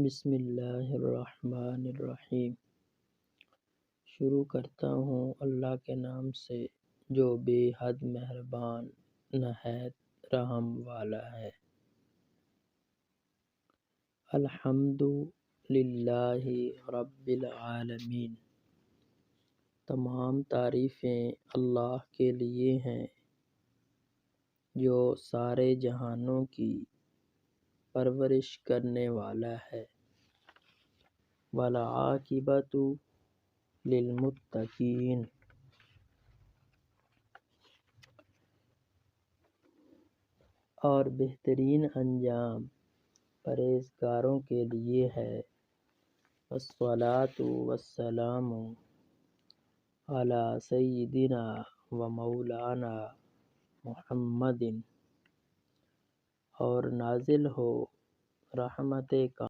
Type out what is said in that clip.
بسم اللہ الرحمن الرحیم۔ شروع کرتا ہوں اللہ کے نام سے جو بے حد مہربان نہایت رحم والا ہے۔ الحمد للہ رب العالمین۔ تمام تعریفیں اللہ کے لیے ہیں جو سارے جہانوں کی پرورش کرنے والا ہے۔ والعاقبۃ للمتقین۔ اور بہترین انجام پرہیزگاروں کے لیے ہے۔ والصلاۃ والسلام علی سیدنا و مولانا محمد۔ اور نازل ہو رحمت کا